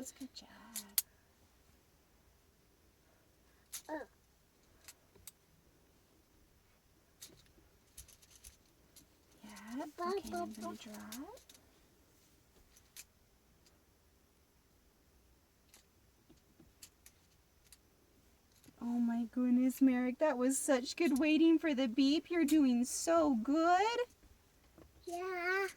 was. Good job. Yeah. Okay, I'm going to draw. Oh my goodness, Merrick, that was such good waiting for the beep. You're doing so good. Yeah.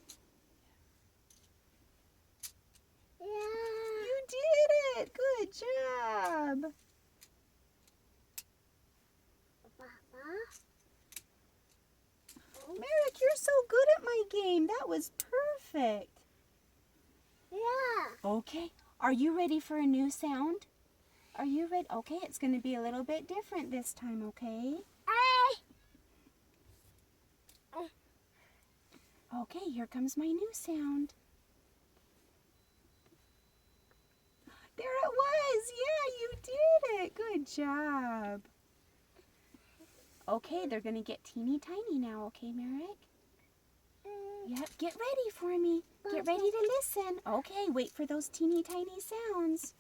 Yeah. You did it. Good job. Papa. Merrick, you're so good at my game. That was perfect. Yeah. Okay, are you ready for a new sound? Are you ready? Okay, it's going to be a little bit different this time, okay? Okay, here comes my new sound. There it was. Yeah, you did it. Good job. Okay, they're going to get teeny tiny now, okay, Merrick? Yep, get ready for me. Get ready to listen. Okay, wait for those teeny tiny sounds.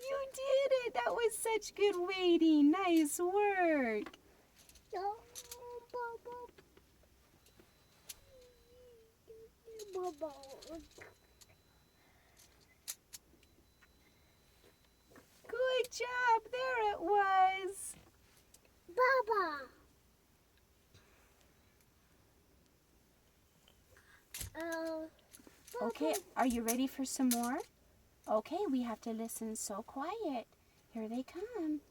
You did it. That was such good waiting. Nice work. Good job. There it was. Baba. Okay, are you ready for some more? Okay, we have to listen so quiet. Here they come.